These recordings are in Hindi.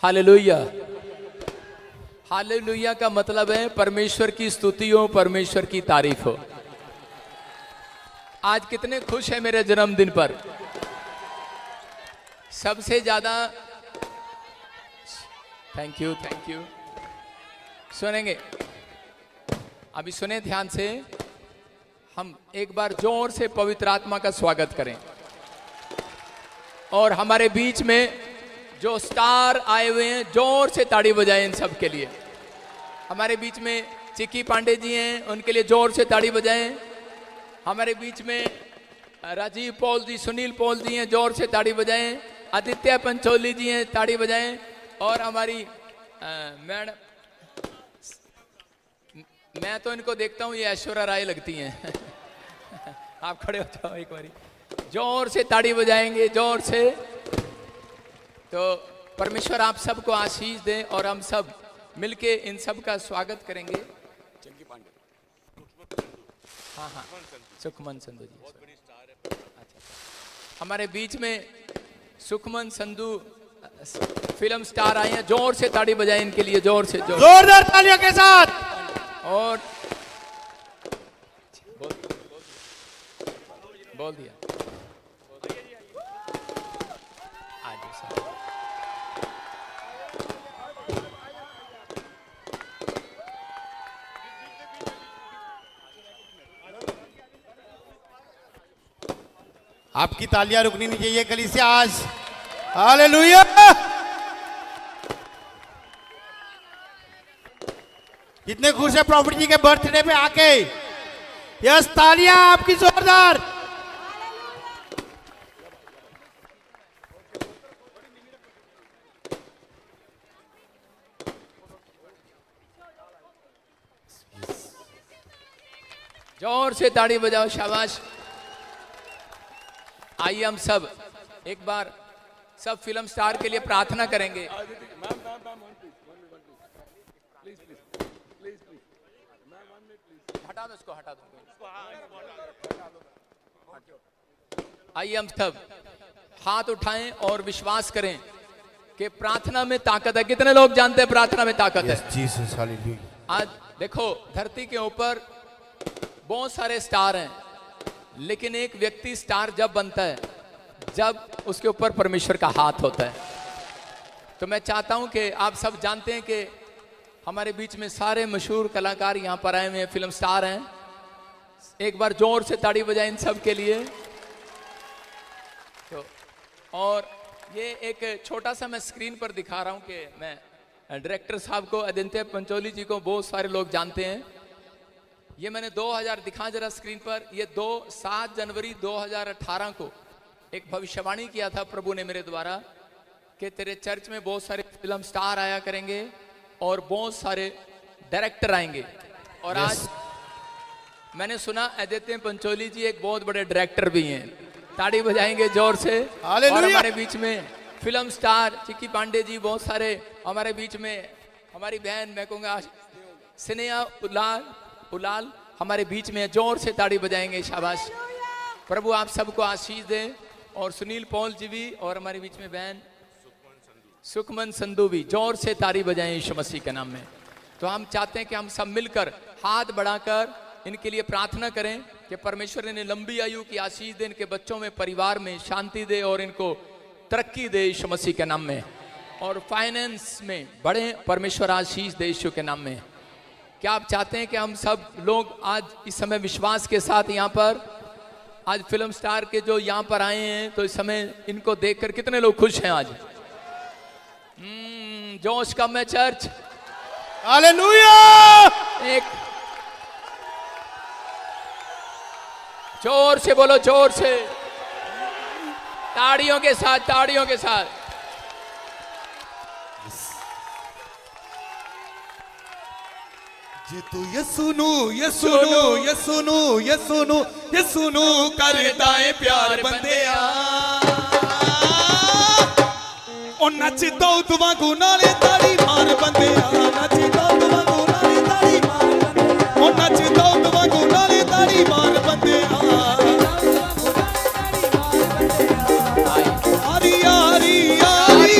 हालेलुया। हालेलुया का मतलब है परमेश्वर की स्तुति हो, परमेश्वर की तारीफ हो। आज कितने खुश हैं मेरे जन्मदिन पर। सबसे ज्यादा थैंक यू, थैंक यू। सुनेंगे, अभी सुने ध्यान से। हम एक बार जोर से पवित्र आत्मा का स्वागत करें और हमारे बीच में जो स्टार आए हुए हैं जोर से ताड़ी बजाएं इन सब के लिए। हमारे बीच में चिक्की पांडे जी हैं, उनके लिए जोर से ताड़ी बजाएं। हमारे बीच में राजीव पॉल जी, सुनील पॉल जी हैं, जोर से ताड़ी बजाएं। आदित्य पंचोली जी हैं, ताड़ी बजाएं। और हमारी मैडम, मैं तो इनको देखता हूँ ये ऐश्वर्या राय लगती हैं। आप खड़े हो जाओ एक बारी, जोर से ताड़ी बजाएंगे, जोर से। तो परमेश्वर आप सबको आशीष दे और हम सब मिलके इन सब का स्वागत करेंगे। हाँ हाँ, सुखमन संधू जी, अच्छा। हमारे बीच में सुखमन संधू फिल्म स्टार आए हैं, जोर से ताड़ी बजाएं इनके लिए, जोर से, जोरदार तालियों के साथ। और बोल दिया आज सर। आपकी तालियां रुकनी नहीं चाहिए कलीसिया आज। हालेलुया। कितने खुश है प्रॉफिट जी के बर्थडे पे आके। यस, तालियां आपकी जोरदार। जोर से ताड़ी बजाओ, शाबाश। आइए हम सब एक बार सब फिल्म स्टार के लिए प्रार्थना करेंगे। हटा दो इसको, हटा दो। आइए हम सब हाथ उठाएं और विश्वास करें कि प्रार्थना में ताकत है। कितने लोग जानते हैं प्रार्थना में ताकत है? Jesus, hallelujah. आज देखो, धरती के ऊपर बहुत सारे स्टार हैं, लेकिन एक व्यक्ति स्टार जब बनता है जब उसके ऊपर परमेश्वर का हाथ होता है। तो मैं चाहता हूं कि आप सब जानते हैं कि हमारे बीच में सारे मशहूर कलाकार यहां पर आए हुए हैं, फिल्म स्टार हैं। एक बार जोर से ताड़ी बजाएं इन सब के लिए। तो और ये एक छोटा सा मैं स्क्रीन पर दिखा रहा हूं कि मैं डायरेक्टर साहब को, आदित्य पंचोली जी को बहुत सारे लोग जानते हैं। ये मैंने 2000 दिखा जरा स्क्रीन पर। ये 7 जनवरी 2018 को एक भविष्यवाणी किया था प्रभु ने मेरे द्वारा कि तेरे चर्च में बहुत सारे फिल्म स्टार आया करेंगे और बहुत सारे डायरेक्टर आएंगे। और आज मैंने सुना आदित्य पंचोली जी एक बहुत बड़े डायरेक्टर भी हैं। ताड़ी बजाएंगे जोर से। और हमारे बीच में फिल्म स्टार चिक्की पांडे जी, बहुत सारे हमारे बीच में। हमारी बहन, मैं कहूँगा स्नेहा उलाल हमारे बीच में, जोर से ताड़ी बजाएंगे, शाबाश। प्रभु आप सबको आशीष दे। और सुनील पॉल जी भी, और हमारे बीच में बहन सुखमन संधू भी, जोर से ताड़ी बजाएं यीशु मसीह के नाम में। तो हम चाहते हैं कि हम सब मिलकर हाथ बढ़ाकर इनके लिए प्रार्थना करें कि परमेश्वर इन्हें लंबी आयु की आशीष दे, इनके बच्चों में, परिवार में शांति दे और इनको तरक्की दे यीशु मसीह के नाम में। और फाइनेंस में बड़े परमेश्वर आशीष दे यीशु के नाम में। क्या आप चाहते हैं कि हम सब लोग आज इस समय विश्वास के साथ यहाँ पर, आज फिल्म स्टार के जो यहाँ पर आए हैं, तो इस समय इनको देखकर कितने लोग खुश हैं? आज जोश कम है चर्च। हालेलुया। एक जोर से बोलो, जोर से, ताड़ियों के साथ, ताड़ियों के साथ। ये तो ये सुनू, ये सुनू, ये सुनू, ये सुनू, ये सुनू करदा है प्यार बंदिया। ओ नच दौद वांगू नाले ताड़ी मार बंदिया, नच दौद वांगू नाले ताड़ी मार बंदिया। ओ नच दौद वांगू नाले ताड़ी मार बंदिया। आरी आरी आरी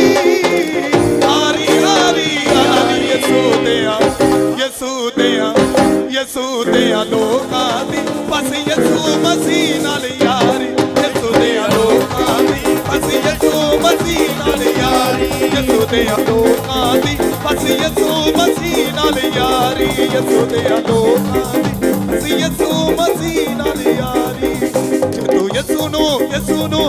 यसू दिया लोकां दी बस यसू मसीह नाल यारी यसू दिया लोकां दी बस यसू मसीह नाल यारी यसू दिया लोकां दी बस यसू मसीह नाल यारी यसू दिया लोकां दी बस यसू मसीह नाल यारी जदों यसू नु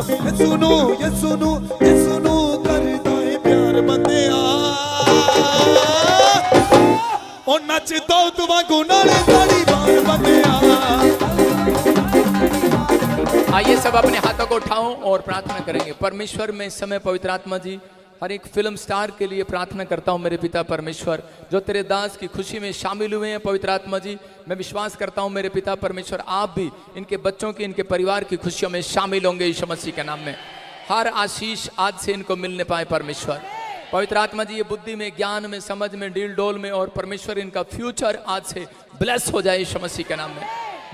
करदा है प्यार बंदिया ओ नच दौलत वांगू नाले ताड़ी मार बंदिया। आइए सब अपने हाथों को उठाओ और प्रार्थना करेंगे। परमेश्वर में इस समय पवित्र आत्मा जी हर एक फिल्म स्टार के लिए प्रार्थना करता हूं मेरे पिता परमेश्वर, जो तेरे दास की खुशी में शामिल हुए हैं पवित्र आत्मा जी। मैं विश्वास करता हूं मेरे पिता परमेश्वर आप भी इनके बच्चों की, इनके परिवार की खुशियों में शामिल होंगे यीशु मसीह के नाम में। हर आशीष आज से इनको मिलने पाए परमेश्वर। पवित्र आत्मा जी ये बुद्धि में, ज्ञान में, समझ में, डील डोल में, और परमेश्वर इनका फ्यूचर आज से ब्लेस हो जाए यीशु मसीह के नाम में।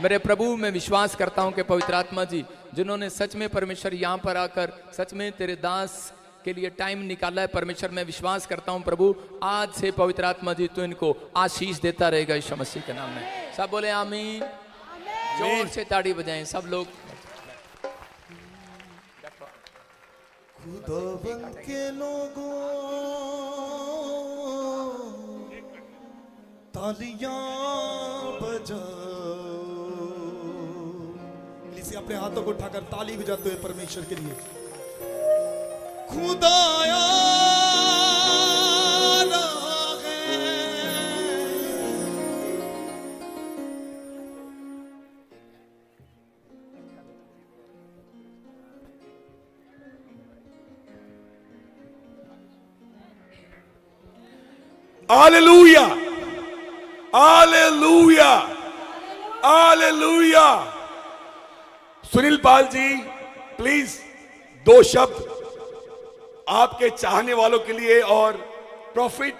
मेरे प्रभु मैं विश्वास करता हूं कि पवित्र आत्मा जी जिन्होंने सच में परमेश्वर यहाँ पर आकर सच में तेरे दास के लिए टाइम निकाला है परमेश्वर, मैं विश्वास करता हूं प्रभु आज से पवित्र आत्मा जी तो इनको आशीष देता रहेगा यीशु मसीह के नाम में। सब बोले आमीन, जोर से ताड़ी बजाएं सब लोग। खुदावन के लोगों तालियां बजाओ। इसे अपने हाथों को उठाकर ताली बजाते हुए परमेश्वर के लिए खुदाया हालेलुया हालेलुया हालेलुया। सुनील पाल जी प्लीज दो शब्द आपके चाहने वालों के लिए और प्रॉफिट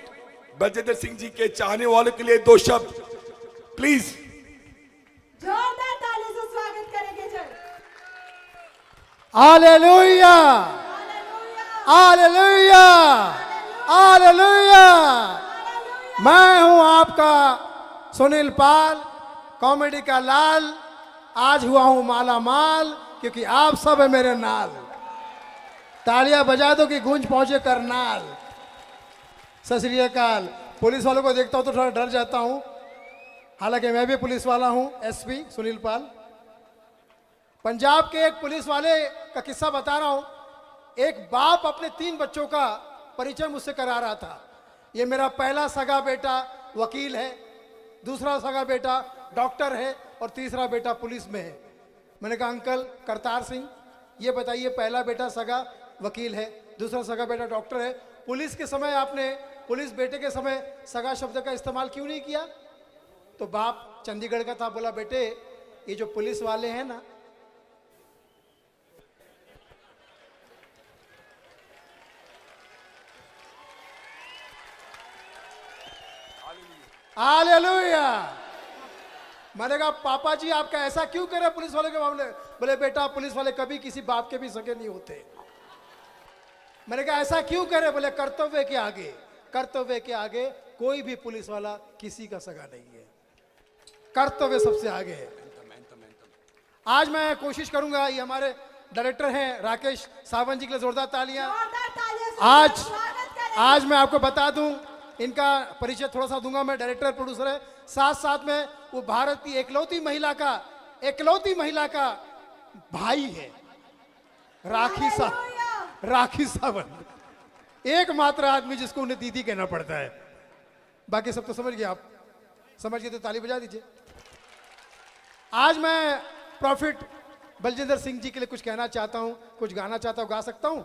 बलजिंदर सिंह जी के चाहने वालों के लिए दो शब्द प्लीज। जोरदार ताली से स्वागत करेंगे जय। हालेलुया हालेलुया हालेलुया। मैं हूं आपका सुनील पाल, कॉमेडी का लाल। आज हुआ हूं माला माल क्योंकि आप सब है मेरे नाल। तालियां बजा दो कि गूंज पहुंचे करनाल। सत श्री अकाल। पुलिस वालों को देखता हूं तो थोड़ा डर जाता हूं, हालांकि मैं भी पुलिस वाला हूं, एसपी सुनील पाल। पंजाब के एक पुलिस वाले का किस्सा बता रहा हूं। एक बाप अपने 3 बच्चों का परिचय मुझसे करा रहा था। ये मेरा पहला सगा बेटा वकील है, दूसरा सगा बेटा डॉक्टर है और तीसरा बेटा पुलिस में है। मैंने कहा अंकल करतार सिंह ये बताइए, पहला बेटा सगा वकील है, दूसरा सगा बेटा डॉक्टर है, पुलिस के समय आपने, पुलिस बेटे के समय सगा शब्द का इस्तेमाल क्यों नहीं किया? तो बाप चंडीगढ़ का था, बोला बेटे ये जो पुलिस वाले हैं ना, हालेलुया। मैंने कहा पापा जी आपका ऐसा क्यों करे पुलिस वाले के मामले? बोले बेटा पुलिस वाले कभी किसी बाप के भी सगे नहीं होते। मैंने कहा ऐसा क्यों करे? बोले कर्तव्य के आगे, कर्तव्य के आगे कोई भी पुलिस वाला किसी का सगा नहीं है, कर्तव्य सबसे आगे है। आज मैं कोशिश करूंगा, ये हमारे डायरेक्टर हैं राकेश सावंत जी के लिए जोरदार तालियां। आज मैं आपको बता दूं, इनका परिचय थोड़ा सा दूंगा। मैं डायरेक्टर प्रोड्यूसर है, साथ साथ में वो भारत की इकलौती महिला का भाई है, राखी सावंत, एकमात्र आदमी जिसको उन्हें दीदी कहना पड़ता है। बाकी सब तो समझ गए आप, समझ गए तो ताली बजा दीजिए। आज मैं प्रॉफिट बलजिंदर सिंह जी के लिए कुछ कहना चाहता हूं, कुछ गाना चाहता हूं, गा सकता हूं?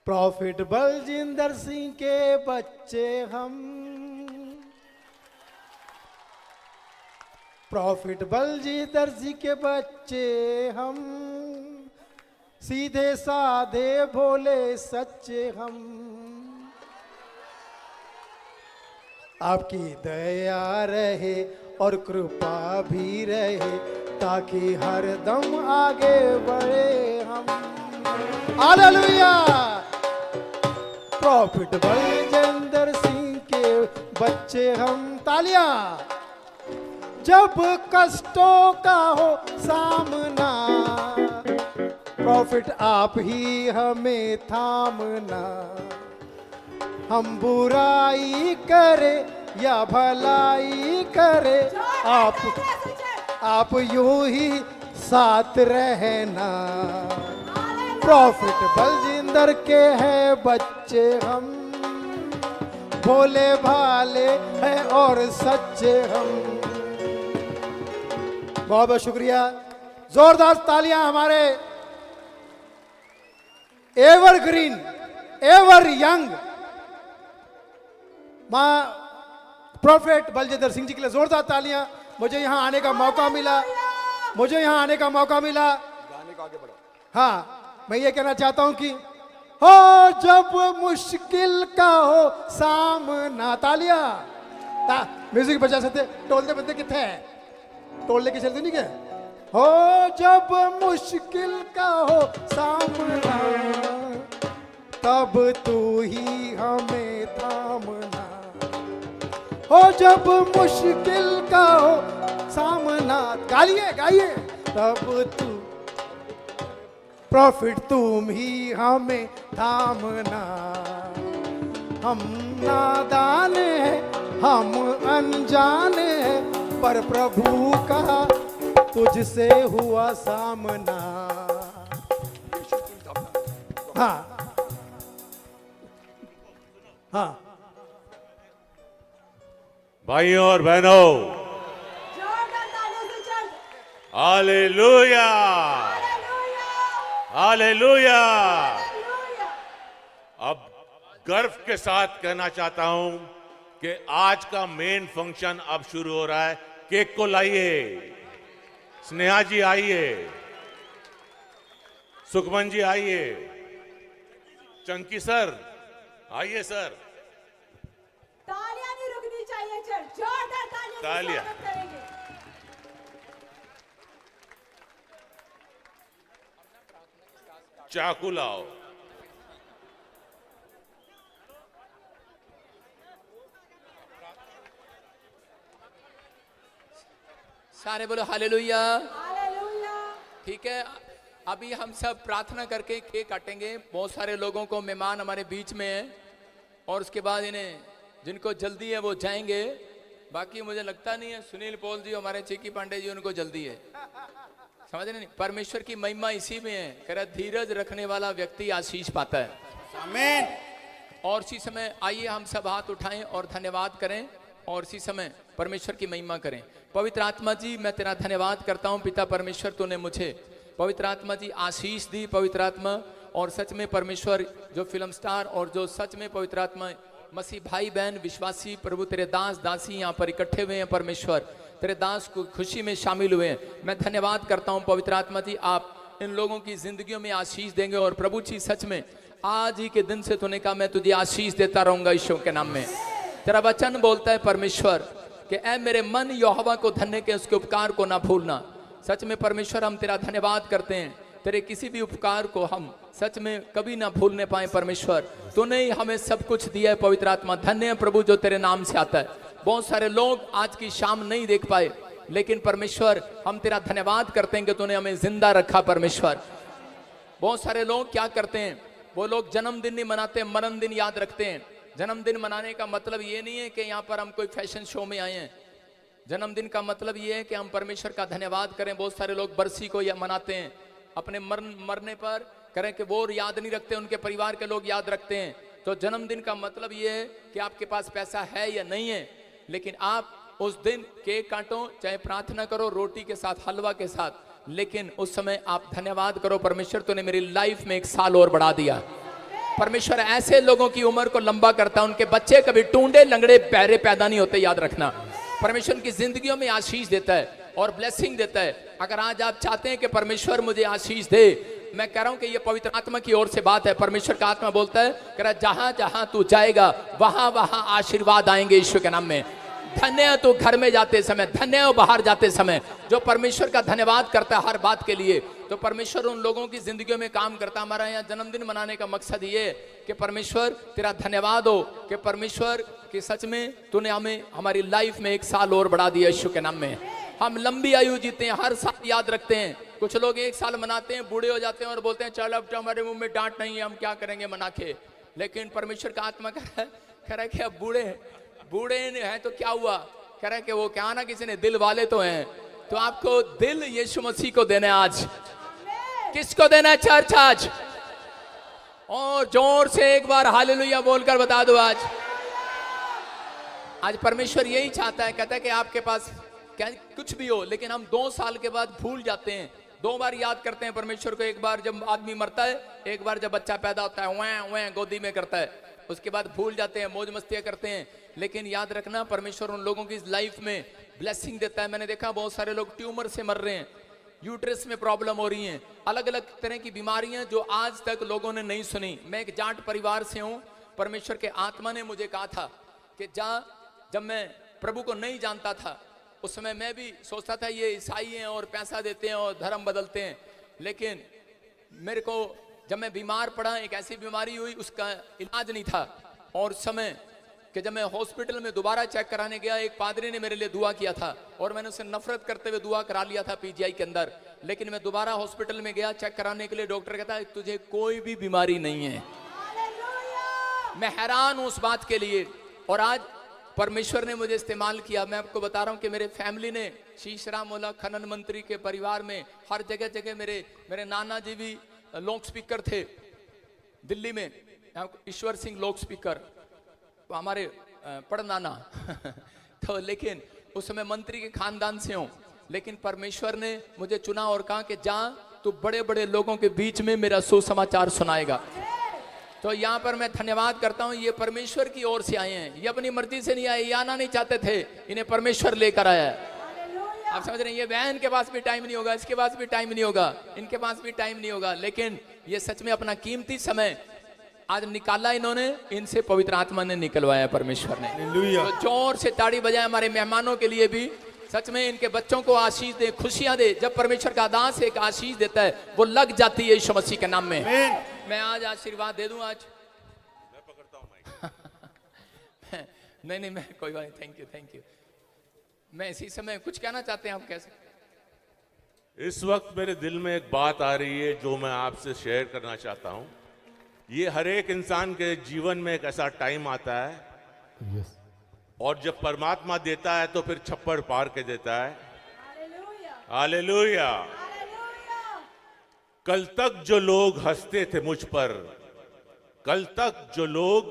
प्रॉफिट बलजिंदर सिंह के बच्चे हम, प्रॉफिट बलजिंदर सिंह के बच्चे हम, सीधे साधे भोले सच्चे हम। आपकी दया रहे और कृपा भी रहे ताकि हर दम आगे बढ़े हम। हालेलुया। प्रॉफिट बलजिंदर सिंह के बच्चे हम। तालियां। जब कष्टों का हो सामना, प्रॉफिट आप ही हमें थामना। हम बुराई करे या भलाई करे, आप यूं ही साथ रहना। प्रॉफिट बलजिंदर के हैं बच्चे हम, भोले भाले हैं और सच्चे हम। बहुत बहुत शुक्रिया। जोरदार तालियां हमारे एवरग्रीन, एवर यंग मां प्रॉफिट बलजिंदर सिंह जी के लिए जोरदार तालियां। मुझे यहां आने का मौका मिला, मुझे यहां आने का मौका मिला। हाँ, मैं ये कहना चाहता हूं कि हो जब मुश्किल का हो सामना। तालियां। म्यूजिक बजा सकते, टोलते बंदे कितने हैं? टोल लेके चलते नहीं क्या? हो जब मुश्किल का हो सामना, तब तू ही हमें थामना। हो जब मुश्किल का हो सामना, गाइए गाइए, तब तू प्रॉफिट तुम ही हमें थामना। हम नादान हैं, हम अनजाने हैं, पर प्रभु का तुझसे हुआ सामना। हाँ हाँ भाइयों और बहनों, जोरदार तालियों से चल। हालेलुया, हालेलुया। हालेलुया। अब गर्व के साथ कहना चाहता हूं कि आज का मेन फंक्शन अब शुरू हो रहा है। केक को लाइए, स्नेहा जी आइए, सुखमन जी आइए, चंकी सर आइए सर। तालियां नहीं रुकनी चाहिए, चल जोरदार तालियों से तालियां। स्वागत करेंगे। चाकू लाओ। सारे बोलो हालेलुया। हालेलुया। ठीक है, अभी हम सब प्रार्थना करके केक काटेंगे। बहुत सारे लोगों को मेहमान हमारे बीच में हैं और उसके बाद इन्हें जिनको जल्दी है वो जाएंगे। बाकी मुझे लगता नहीं है सुनील पॉल जी, हमारे चिकी पांडे जी, उनको जल्दी है। समझ रहे नहीं? परमेश्वर की महिमा इसी में है। कह रहा धीरज रखने वाला व्यक्ति आशीष पाता है। आमीन। और इसी समय आइए हम सब हाथ उठाएं और धन्यवाद करें और इसी समय परमेश्वर की महिमा करें। पवित्र आत्मा जी, मैं तेरा धन्यवाद करता हूं पिता परमेश्वर, तूने मुझे पवित्र आत्मा जी आशीष दी पवित्र आत्मा। और सच में परमेश्वर जो फिल्म स्टार और जो सच में पवित्र आत्मा मसीह भाई बहन विश्वासी प्रभु तेरे दास दासी यहाँ पर इकट्ठे हुए हैं परमेश्वर, तेरे दास को खुशी में शामिल हुए हैं। मैं धन्यवाद करता हूँ पवित्र आत्मा जी, आप इन लोगों की जिंदगियों में आशीष देंगे। और प्रभु जी सच में आज ही के दिन से तूने कहा मैं तुझे आशीष देता रहूंगा यीशु के नाम में। तेरा वचन बोलता है परमेश्वर कि ऐ मेरे मन यहोवा को धन्य के उसके उपकार को ना भूलना। सच में परमेश्वर हम तेरा धन्यवाद करते हैं, तेरे किसी भी उपकार को हम सच में कभी ना भूलने पाए परमेश्वर। तूने ही हमें सब कुछ दिया है पवित्र आत्मा। धन्य है प्रभु जो तेरे नाम से आता है। बहुत सारे लोग आज की शाम नहीं देख पाए, लेकिन परमेश्वर हम तेरा धन्यवाद करते हैं कि तूने हमें जिंदा रखा परमेश्वर। बहुत सारे लोग क्या करते हैं, वो लोग जन्मदिन नहीं मनाते, मरण दिन याद रखते हैं। जन्मदिन मनाने का मतलब ये नहीं है कि यहाँ पर हम कोई फैशन शो में आए हैं। जन्मदिन का मतलब ये है कि हम परमेश्वर का धन्यवाद करें। बहुत सारे लोग बरसी को या मनाते हैं, अपने मरने पर करें कि वो याद नहीं रखते, उनके परिवार के लोग याद रखते हैं। तो जन्मदिन का मतलब ये है कि आपके पास पैसा है या नहीं है, लेकिन आप उस दिन केक काटो, चाहे प्रार्थना करो रोटी के साथ हलवा के साथ, लेकिन उस समय आप धन्यवाद करो परमेश्वर तूने मेरी लाइफ में एक साल और बढ़ा दिया। परमेश्वर ऐसे लोगों की उम्र को लंबा करता है, उनके बच्चे कभी टूंडे लंगड़े पैरे पैदा नहीं होते, याद रखना। परमेश्वर की जिंदगियों में आशीष देता है और ब्लेसिंग देता है। अगर आज आप चाहते हैं कि परमेश्वर मुझे आशीष दे, मैं कह रहा हूं कि ये पवित्र आत्मा की ओर से बात है। परमेश्वर का आत्मा बोलता है, कह रहा जहां जहां तू जाएगा वहां वहां आशीर्वाद आएंगे ईश्वर के नाम में। धन्य है तू घर में जाते समय, धन्य है बाहर जाते समय। जो परमेश्वर का धन्यवाद करता है हर बात के लिए, तो परमेश्वर उन लोगों की जिंदगियों में काम करता। हमारा यहाँ जन्मदिन मनाने का मकसद ये है कि परमेश्वर तेरा धन्यवाद हो कि परमेश्वर कि सच में तूने हमें हमारी लाइफ में 1 साल और बढ़ा दिया यीशु के नाम में। हम लंबी आयु जीते हैं, हर साल याद रखते हैं। कुछ लोग 1 साल मनाते हैं, बूढ़े हो जाते हैं और बोलते हैं चल अब तो हमारे मुंह में डांट नहीं है, हम क्या करेंगे मना के। लेकिन परमेश्वर का आत्मा कह रहा है कि अब बूढ़े हैं तो क्या हुआ, कह रहा है कि वो क्या ना किसी ने दिल वाले तो हैं, तो आपको दिल यीशु मसीह को देना है आज। किसको देना है चर्च आज? और जोर से एक बार हालेलुया बोलकर बता दो आज परमेश्वर यही चाहता है, कहता है कि आपके पास क्या कुछ भी हो, लेकिन हम 2 साल के बाद भूल जाते हैं। 2 बार याद करते हैं परमेश्वर को, एक बार जब आदमी मरता है, एक बार जब बच्चा पैदा होता है वह गोदी में करता है, उसके बाद भूल जाते हैं, मौज मस्तियां करते हैं। लेकिन याद रखना परमेश्वर उन लोगों की लाइफ में ब्लेसिंग देता है। मैंने देखा बहुत सारे लोग ट्यूमर से मर रहे हैं, यूट्रस में प्रॉब्लम हो रही हैं, अलग अलग तरह की बीमारियां जो आज तक लोगों ने नहीं सुनी। मैं एक जाट परिवार से हूं, परमेश्वर के आत्मा ने मुझे कहा था कि जब मैं प्रभु को नहीं जानता था उस समय मैं भी सोचता था ये ईसाई हैं और पैसा देते हैं और धर्म बदलते हैं। लेकिन मेरे को जब मैं बीमार पड़ा, एक ऐसी बीमारी हुई उसका इलाज नहीं था, और समय कि जब मैं हॉस्पिटल में दोबारा चेक कराने गया, एक पादरी ने मेरे लिए दुआ किया था और मैंने उससे नफरत करते हुए दुआ करा लिया था पीजीआई के अंदर। लेकिन मैं दोबारा हॉस्पिटल में गया चेक कराने के लिए, डॉक्टर कहता है तुझे कोई भी बीमारी नहीं है। मैं हैरान हूं उस बात के लिए। और आज परमेश्वर ने मुझे इस्तेमाल किया। मैं आपको बता रहा हूं कि मेरे फैमिली ने, शीशराम मोला खनन मंत्री के परिवार में हर जगह मेरे नाना जी भी लाउड स्पीकर थे दिल्ली में, ईश्वर सिंह लाउड स्पीकर हमारे पड़नाना तो लेकिन उस समय मंत्री के खानदान से हूं, लेकिन परमेश्वर ने मुझे चुना और कहा कि जा तू बड़े बड़े लोगों के बीच में मेरा सुसमाचार सुनाएगा। तो यहाँ पर मैं धन्यवाद करता हूँ, ये परमेश्वर की ओर से आए हैं, ये अपनी मर्जी से नहीं आए, ये आना नहीं चाहते थे, इन्हें परमेश्वर लेकर आया है। आप समझ रहे हैं, ये बहन के पास भी टाइम नहीं होगा, इसके पास भी टाइम नहीं होगा, इनके पास भी टाइम नहीं होगा, लेकिन ये सच में अपना कीमती समय आज निकाला इन्होंने, इनसे पवित्र आत्मा ने निकलवाया परमेश्वर ने। तो जोर से ताड़ी बजाए हमारे मेहमानों के लिए भी, सच में इनके बच्चों को आशीष दे, खुशियां दे। जब परमेश्वर का दास एक आशीष देता है वो लग जाती है यीशु मसीह के नाम में। मैं आज आशीर्वाद दे दूं आज। मैं पकड़ता हूं माइक। नहीं मैं कोई बात नहीं, थैंक यू। मैं इसी समय कुछ कहना चाहते हैं, आप कह सकते। इस वक्त मेरे दिल में एक बात आ रही है जो मैं आपसे शेयर करना चाहता हूं। ये हर एक इंसान के जीवन में एक ऐसा टाइम आता है और जब परमात्मा देता है तो फिर छप्पड़ पार के देता है। हालेलुया। कल तक जो लोग हंसते थे मुझ पर, कल तक जो लोग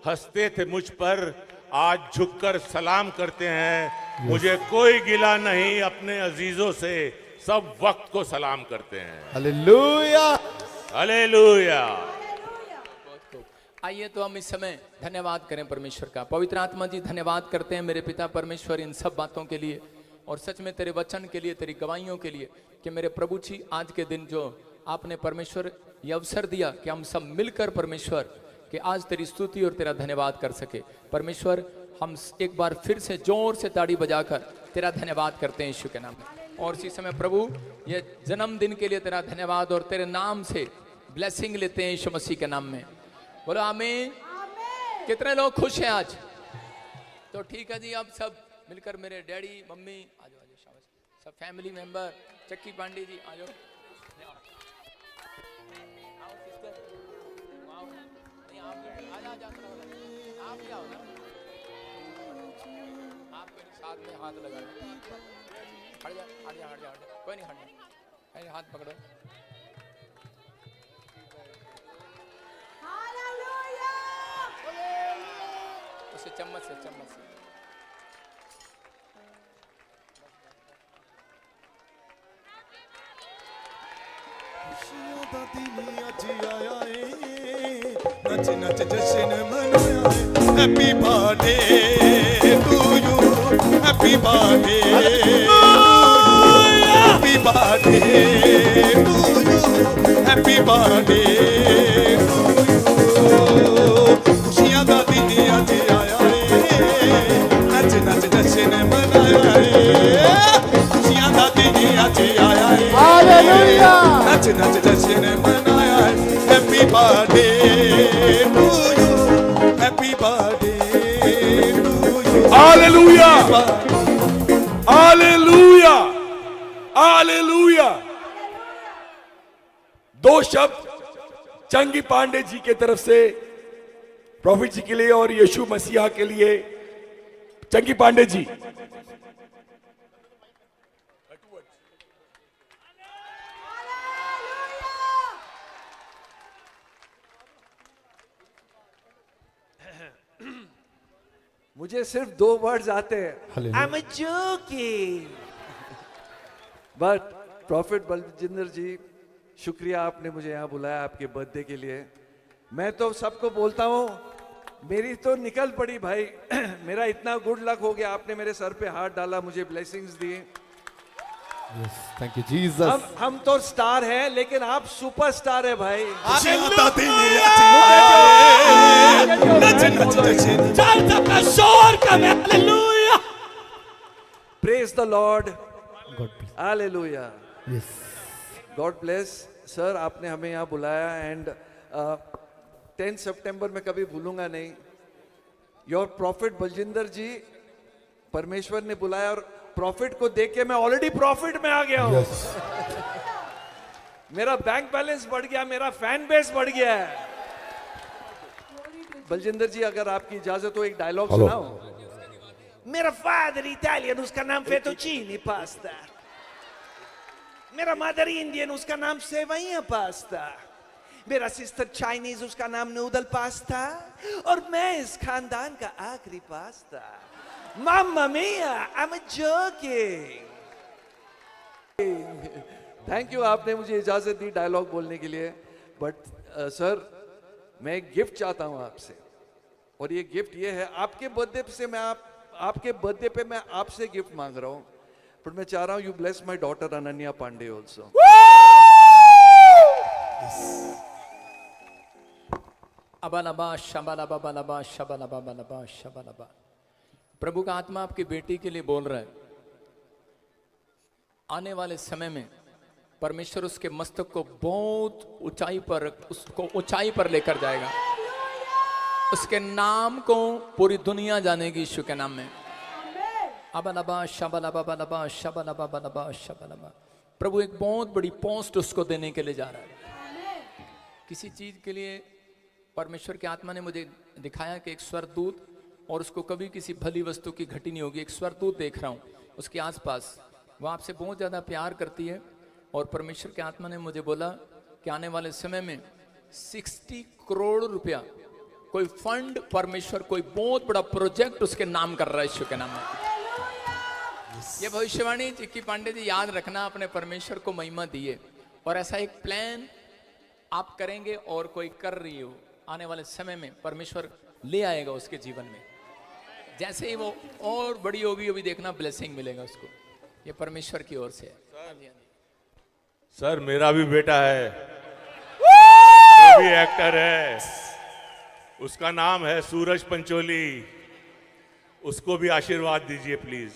हंसते थे मुझ पर, आज झुककर सलाम करते हैं। मुझे कोई गिला नहीं, अपने अजीजों से सब वक्त को सलाम करते हैं। Hallelujah, hallelujah. आइए तो हम इस समय धन्यवाद करें परमेश्वर का। पवित्र आत्मा जी धन्यवाद करते हैं मेरे पिता परमेश्वर इन सब बातों के लिए, और सच में तेरे वचन के लिए, तेरी गवाहियों के लिए, कि मेरे प्रभु जी आज के दिन जो आपने परमेश्वर ये अवसर दिया कि हम सब मिलकर परमेश्वर कि आज तेरी स्तुति और तेरा धन्यवाद कर सके। परमेश्वर हम एक बार फिर से जोर से ताड़ी बजाकर तेरा धन्यवाद करते हैं यीशु के नाम में। और इसी समय प्रभु ये जन्मदिन के लिए तेरा धन्यवाद और तेरे नाम से ब्लेसिंग लेते हैं यीशु मसीह के नाम में। बोलो आमीन। कितने लोग खुश हैं आज? तो ठीक है जी, अब सब मिलकर मेरे डैडी मम्मी आ जाओ शाबाश, सब फैमिली मेंबर, चक्की पांडे जी आ जाओ, आप क्या हो ना, आप मेरे साथ में हाथ लगा लो, हट जा, कोई नहीं हटना, हाथ पकड़ो। उसे चम्मच से नच नच जश्न मनाया है। Happy birthday to you, happy birthday, happy birthday to you, happy birthday to you. खुशियां दा दिन अज आया है, नच नच जश्न मनाया है। खुशियां दा दिन अज आया है, हालेलुया। हालेलुया, हालेलुया, हालेलुया। दो शब्द चंगी पांडे जी के तरफ से प्रॉफिट जी के लिए और यीशु मसीहा के लिए। चंगी पांडे जी। मुझे सिर्फ 2 वर्ड्स आते हैं, I'm joking। But prophet Baljinder ji, शुक्रिया आपने मुझे यहाँ बुलाया आपके बर्थडे के लिए। मैं तो सबको बोलता हूँ, मेरी तो निकल पड़ी भाई। मेरा इतना गुड लक हो गया, आपने मेरे सर पे हाथ डाला, मुझे blessings the. Thank you Jesus. हम तो स्टार हैं, लेकिन आप सुपर स्टार है भाई। Praise the Lord, hallelujah. God bless. Sir, आपने हमें यहाँ बुलाया एंड 10 सितंबर में कभी भूलूंगा नहीं। योर प्रॉफिट बलजिंदर जी, परमेश्वर ने बुलाया और प्रॉफिट को देख के मैं ऑलरेडी प्रॉफिट में आ गया हूं। मेरा बैंक बैलेंस बढ़ गया, मेरा फैन बेस बढ़ गया है। बलजिंदर जी, अगर आपकी इजाजत हो एक डायलॉग सुनाओ। मेरा फादर इटालियन, उसका नाम फेटोचीनी पास्ता। मेरा मदर इंडियन, उसका नाम सेवइयां पास्ता। मेरा सिस्टर चाइनीज, उसका नाम नूडल पास्ता। और मैं इस खानदान का आखिरी pasta. Mamma mia, I'm joking। Thank you, आपने मुझे इजाजत दी डायलॉग बोलने के लिए। बट सर, मैं एक गिफ्ट चाहता हूं आपसे, और ये गिफ्ट ये है, आपके बर्थडे से आपके बर्थडे पे मैं आपसे गिफ्ट मांग रहा हूं, पर मैं चाह रहा हूं you bless my daughter Ananya Pandey also. अबालबा शबालबा बलबा शबालबा बलबा शबालबा। प्रभु का आत्मा आपकी बेटी के लिए बोल रहा है, आने वाले समय में परमेश्वर उसके मस्तक को बहुत उसको ऊंचाई पर लेकर जाएगा। उसके नाम को पूरी दुनिया जानेगी यीशु के नाम में। अबलबा शबलबा बलबा शबलबा बलबा शबलबा। प्रभु एक बहुत बड़ी पोस्ट उसको देने के लिए जा रहा है। किसी चीज के लिए परमेश्वर के आत्मा ने मुझे दिखाया कि एक स्वर्गदूत, और उसको कभी किसी भली वस्तु की घटी नहीं होगी, एक स्वर्गदूत देख रहा हूँ उसके आसपास। वो आपसे बहुत ज़्यादा प्यार करती है, और परमेश्वर के आत्मा ने मुझे बोला कि आने वाले समय में 60 करोड़ रुपया कोई फंड परमेश्वर, कोई बहुत बड़ा प्रोजेक्ट उसके नाम कर रहा है यीशु के नाम में। ये भविष्यवाणी चिक्की पांडे जी याद रखना, अपने परमेश्वर को महिमा दिए, और ऐसा एक प्लान आप करेंगे और कोई कर रही हो, आने वाले समय में परमेश्वर ले आएगा उसके जीवन में। जैसे ही वो और बड़ी होगी, अभी देखना ब्लेसिंग मिलेगा उसको। ये परमेश्वर की ओर से है। सर, मेरा भी बेटा है, वो भी एक्टर है, उसका नाम है सूरज पंचोली। उसको भी आशीर्वाद दीजिए प्लीज।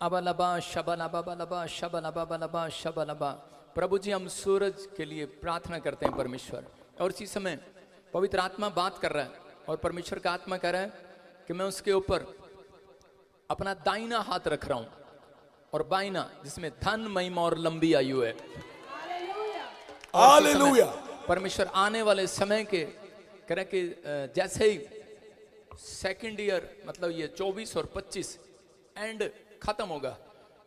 अबलबा शबलबा बलबा शबलबा बलबा शबलबा। प्रभु जी, हम सूरज के लिए प्रार्थना करते हैं परमेश्वर, और इसी समय पवित्र आत्मा बात कर रहा है, और परमेश्वर का आत्मा कह रहा है कि मैं उसके ऊपर अपना दाहिना हाथ रख रहा हूं, और बाइना जिसमें धन, महिमा और लंबी आयु है। हालेलुया। परमेश्वर आने वाले समय के कह रहे कि जैसे ही सेकंड ईयर, मतलब ये 24 और 25 एंड खत्म होगा,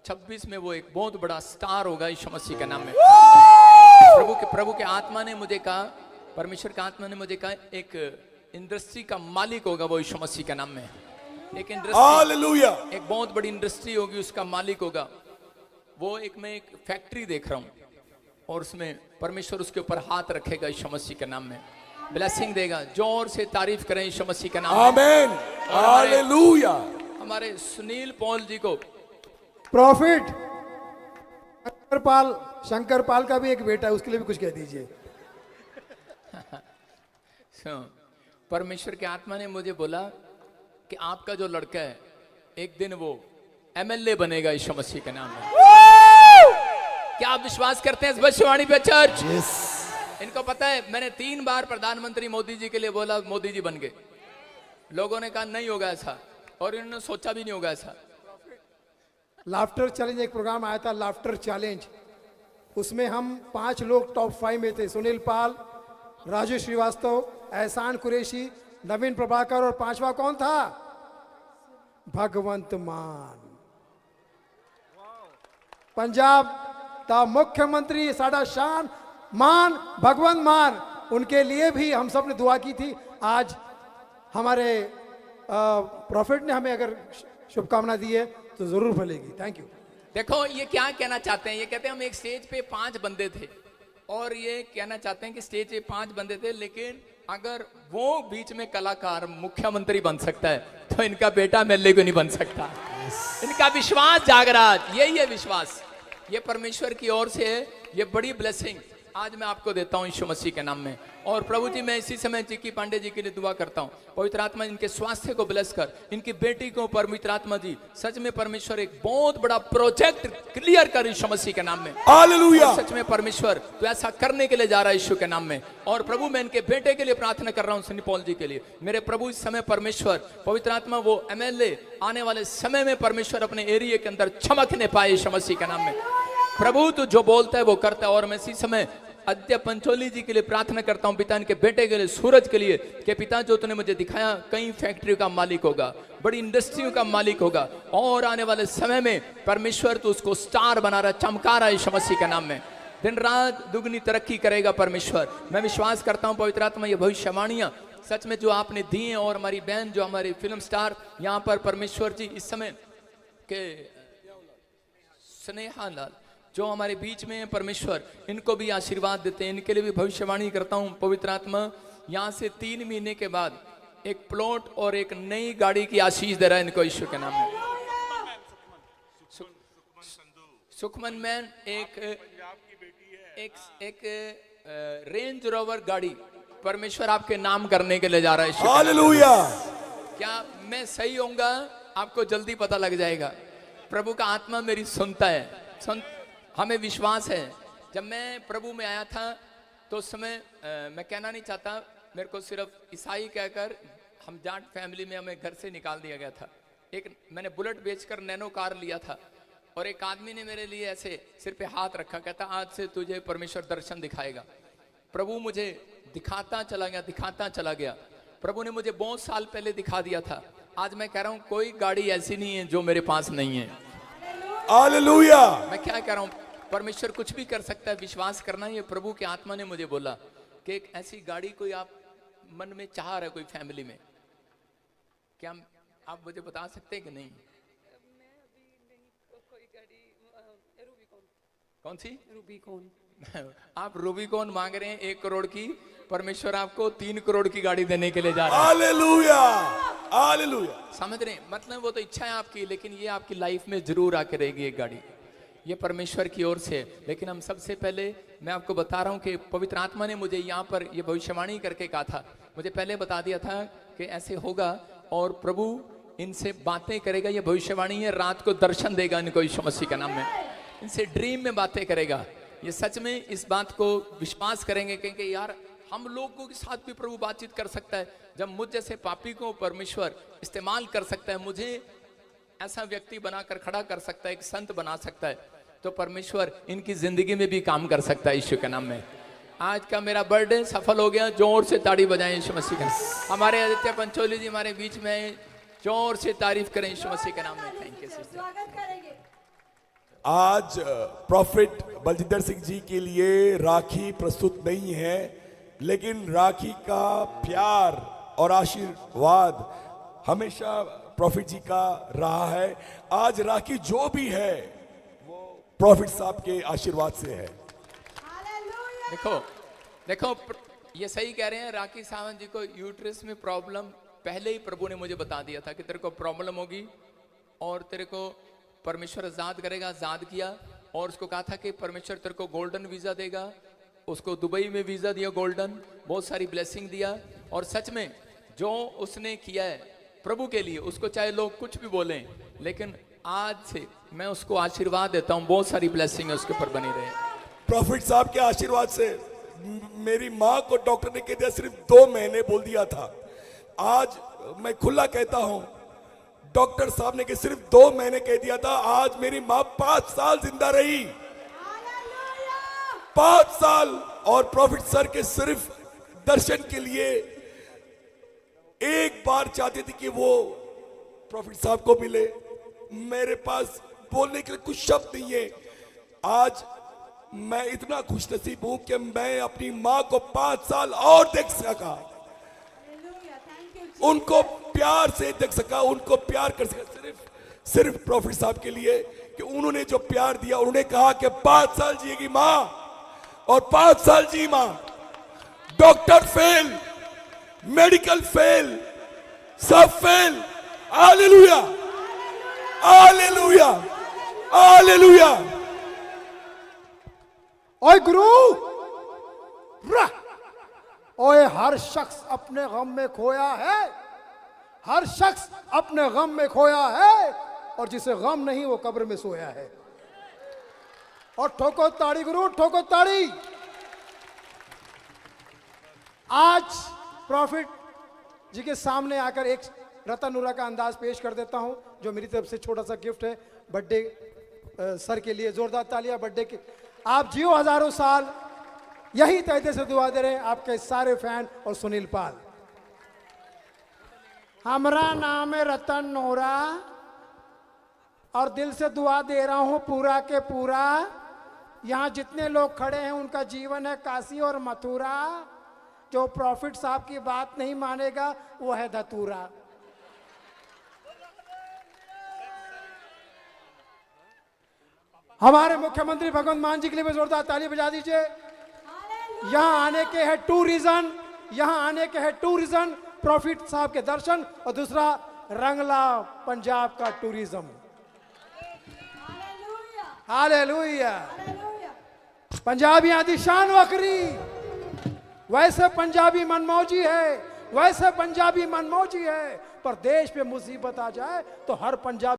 26 में वो एक बहुत बड़ा स्टार होगा यीशु मसीह के नाम में। प्रभु के आत्मा ने मुझे कहा, परमेश्वर के आत्मा ने मुझे कहा, एक इंडस्ट्री का मालिक होगा वो यीशु मसीह के नाम में। एक इंडस्ट्री, एक बहुत बड़ी इंडस्ट्री होगी, उसका मालिक होगा वो। मैं एक फैक्ट्री देख रहा हूँ, और उसमें परमेश्वर उसके ऊपर हाथ रखेगा यीशु मसीह के नाम में, ब्लेसिंग देगा। जोर से तारीफ करें यीशु मसीह के नाम में। आमीन, हालेलुया। हमारे सुनील पॉल जी को प्रॉफिट शंकर पाल का भी एक बेटा है, उसके लिए भी कुछ कह दीजिए। परमेश्वर के आत्मा ने मुझे बोला कि आपका जो लड़का है, एक दिन वो एमएलए बनेगा यीशु मसीह के नाम में। क्या आप विश्वास करते हैं इस भविष्यवाणी पे चर्च? yes. इनको पता है, मैंने 3 बार प्रधानमंत्री मोदी जी के लिए बोला, मोदी जी बन गए। लोगों ने कहा नहीं होगा ऐसा, और इन्होंने सोचा भी नहीं होगा ऐसा। लाफ्टर चैलेंज एक प्रोग्राम आया था, लाफ्टर चैलेंज, उसमें हम 5 लोग टॉप 5 में थे। सुनील पाल, राजू श्रीवास्तव, एहसान कुरैशी, नवीन प्रभाकर, और 5वां कौन था? भगवंत मान। पंजाब का मुख्यमंत्री, साडा शान मान, भगवंत मान, उनके लिए भी हम सब ने दुआ की थी। आज हमारे प्रॉफिट ने हमें अगर शुभकामना दी है तो जरूर फलेगी। Thank you. देखो ये क्या कहना चाहते हैं, ये कहते हैं हम एक स्टेज पे 5 बंदे थे, और ये कहना चाहते हैं कि स्टेज पे 5 बंदे थे, लेकिन अगर वो बीच में कलाकार मुख्यमंत्री बन सकता है तो इनका बेटा एमएलए को नहीं बन सकता। इनका विश्वास जाग रहा है, यही है विश्वास, ये परमेश्वर की ओर से है। ये बड़ी ब्लेसिंग आज मैं आपको देता हूं यीशु मसीह के नाम में। और प्रभु जी, मैं इसी समय चिक्की पांडे जी के लिए दुआ करता हूं, पवित्र आत्मा इनके स्वास्थ्य को ब्लेस कर, इनकी बेटी को पवित्र आत्मा जी सच में परमेश्वर एक बहुत बड़ा प्रोजेक्ट क्लियर कर यीशु मसीह के नाम में। हालेलुया। सच में परमेश्वर तो ऐसा करने के लिए जा रहा है यीशु के नाम में। और प्रभु मैं इनके बेटे के लिए प्रार्थना कर रहा हूं, सनी पॉल जी के लिए। मेरे प्रभु इस समय परमेश्वर पवित्र आत्मा वो एमएलए आने वाले समय में परमेश्वर अपने एरिया के अंदर चमकने पाए यीशु मसीह के नाम में। प्रभु तू जो बोलता है वो करता है। और मैं इसी समय अद्य पंचोली जी के लिए प्रार्थना करता हूं, पिता इनके बेटे के लिए, सूरज के लिए, कि पिता जो तूने मुझे दिखाया कई फैक्ट्रियों का मालिक होगा, बड़ी इंडस्ट्रियों का मालिक होगा, और आने वाले समय में परमेश्वर तू उसको स्टार बना रहा, चमका रहा है यीशु मसीह के नाम में। दिन रात दुगनी तरक्की करेगा परमेश्वर। मैं विश्वास करता हूं पवित्र आत्मा ये भविष्यवाणियां सच में जो आपने दी हैं, और हमारी बहन जो हमारी फिल्म स्टार यहाँ पर परमेश्वर जी इस समय के स्नेहा लाल जो हमारे बीच में है परमेश्वर, इनको भी आशीर्वाद देते हैं। इनके लिए भी भविष्यवाणी करता हूं पवित्र आत्मा, यहाँ से 3 महीने के बाद एक प्लॉट और एक नई गाड़ी की आशीष दे रहा है इनको यीशु के नाम में। सुखमन मैन एक रेंज रोवर गाड़ी परमेश्वर आपके नाम करने के लिए जा रहा है। हालेलुया। क्या मैं सही होऊंगा? आपको जल्दी पता लग जाएगा। प्रभु का आत्मा मेरी सुनता है, हमें विश्वास है। जब मैं प्रभु में आया था तो उस समय मैं कहना नहीं चाहता, मेरे को सिर्फ ईसाई कहकर हम जाट फैमिली में हमें घर से निकाल दिया गया था। एक मैंने बुलेट बेचकर नैनो कार लिया था, और एक आदमी ने मेरे लिए ऐसे सिर पे हाथ रखा, कहता आज से तुझे परमेश्वर दर्शन दिखाएगा। प्रभु मुझे दिखाता चला गया। प्रभु ने मुझे बहुत साल पहले दिखा दिया था। आज मैं कह रहा हूँ कोई गाड़ी ऐसी नहीं है जो मेरे पास नहीं है। हालेलुया। मैं क्या कह रहा हूँ, परमेश्वर कुछ भी कर सकता है, विश्वास करना। ये प्रभु के आत्मा ने मुझे बोला कि एक ऐसी गाड़ी कोई आप मन में चाह रहे कोई फैमिली में, क्या आप मुझे बता सकते हैं कि नहीं? मैं अभी नहीं, कोई गाड़ी रूबिकॉन। कौन सी? रूबिकॉन। आप रूबिकॉन मांग रहे हैं 1 करोड़ की, परमेश्वर आपको 3 करोड़ की गाड़ी देने के लिए जा रहा है। हालेलुया। हालेलुया। समझ रहे हैं? मतलब वो तो इच्छा है आपकी, लेकिन ये आपकी लाइफ में जरूर आके रहेगी एक गाड़ी, ये परमेश्वर की ओर से। लेकिन हम सबसे पहले मैं आपको बता रहा हूँ कि पवित्र आत्मा ने मुझे यहाँ पर ये भविष्यवाणी करके कहा था, मुझे पहले बता दिया था कि ऐसे होगा, और प्रभु इनसे बातें करेगा। ये भविष्यवाणी है, रात को दर्शन देगा इनको यीशु मसीह के नाम में, इनसे ड्रीम में बातें करेगा। ये सच में इस बात को विश्वास करेंगे, क्योंकि यार हम लोगों के साथ भी प्रभु बातचीत कर सकता है। जब मुझ जैसे पापी को परमेश्वर इस्तेमाल कर सकता है, मुझे ऐसा व्यक्ति बनाकर खड़ा कर सकता है, एक संत बना सकता है, तो परमेश्वर इनकी जिंदगी में भी काम कर सकता है यीशु के नाम में। आज का मेरा बर्थडे सफल हो गया, जोर से ताड़ी बजाएं यीशु मसीह के नाम। हमारे आदित्य पंचोली जी हमारे बीच में, जोर से तारीफ करें यीशु मसीह के नाम में। Thank you sister. स्वागत करेंगे। आज प्रॉफिट बलजिंदर सिंह जी के लिए राखी प्रस्तुत नहीं है, लेकिन राखी का प्यार और आशीर्वाद हमेशा प्रॉफिट जी का रहा है। आज राखी जो भी है वो प्रॉफिट साहब के आशीर्वाद से है। देखो देखो ये सही कह रहे हैं, राखी सावंत जी को यूट्रस में प्रॉब्लम पहले ही प्रभु ने मुझे बता दिया था कि तेरे को प्रॉब्लम होगी और तेरे को परमेश्वर आजाद करेगा। आजाद किया, और उसको कहा था कि परमेश्वर तेरे को गोल्डन वीजा देगा। उसको दुबई में वीजा दिया गोल्डन, बहुत सारी ब्लेसिंग दिया। और सच में जो उसने किया है प्रभु के लिए, उसको चाहे लोग कुछ भी बोलें, लेकिन आज से मैं उसको आशीर्वाद देता हूँ, बहुत सारी ब्लेसिंग उसके ऊपर बनी रहे। प्रॉफिट साहब के आशीर्वाद से मेरी माँ को डॉक्टर ने कह दिया सिर्फ 2 महीने बोल दिया था, आज मैं खुला कहता हूं, डॉक्टर साहब ने कि सिर्फ 2 महीने कह दिया था, आज मेरी मां 5 साल जिंदा रही। 5 साल। और प्रॉफिट सर के सिर्फ दर्शन के लिए एक बार चाहती थी कि वो प्रॉफिट साहब को मिले। मेरे पास बोलने के लिए कुछ शब्द नहीं है। आज मैं इतना खुशनसीब हूं कि मैं अपनी मां को 5 साल और देख सका, उनको प्यार से देख सका, उनको प्यार कर सका, सिर्फ प्रॉफिट साहब के लिए कि उन्होंने जो प्यार दिया। उन्होंने कहा कि 5 साल जिएगी मां, और 5 साल जी मां। डॉक्टर फेल, मेडिकल फेल, सब फेल। हालेलुया, हालेलुया, हालेलुया। ओए गुरु, ओए हर शख्स अपने गम में खोया है, हर शख्स अपने गम में खोया है, और जिसे गम नहीं वो कब्र में सोया है। और ठोको ताड़ी गुरु, ठोको ताड़ी। आज प्रॉफिट जी के सामने आकर एक रतनुरा का अंदाज पेश कर देता हूं, जो मेरी तरफ से छोटा सा गिफ्ट है बर्थडे सर के लिए। जोरदार तालियां बर्थडे के। आप जियो हजारों साल, यही तहते से दुआ दे रहे हैं आपके सारे फैन और सुनील पाल। हमारा नाम है रतन नोरा, और दिल से दुआ दे रहा हूं पूरा के पूरा। यहाँ जितने लोग खड़े हैं उनका जीवन है काशी और मथुरा। जो प्रॉफिट साहब की बात नहीं मानेगा वो है धतूरा। हमारे मुख्यमंत्री भगवंत मान जी के लिए भी जोरदार ताली बजा दीजिए। यहाँ आने के है 2 रीजन, यहाँ आने के है 2 रीजन, प्रॉफिट साहब के दर्शन, और दूसरा रंगला पंजाब का टूरिज्म। हालेलुया। पंजाबियां दी शान वकरी। वैसे पंजाबी मनमौजी है, वैसे पंजाबी मनमौजी है, पर देश पे मुसीबत आ जाए तो हर पंजाबी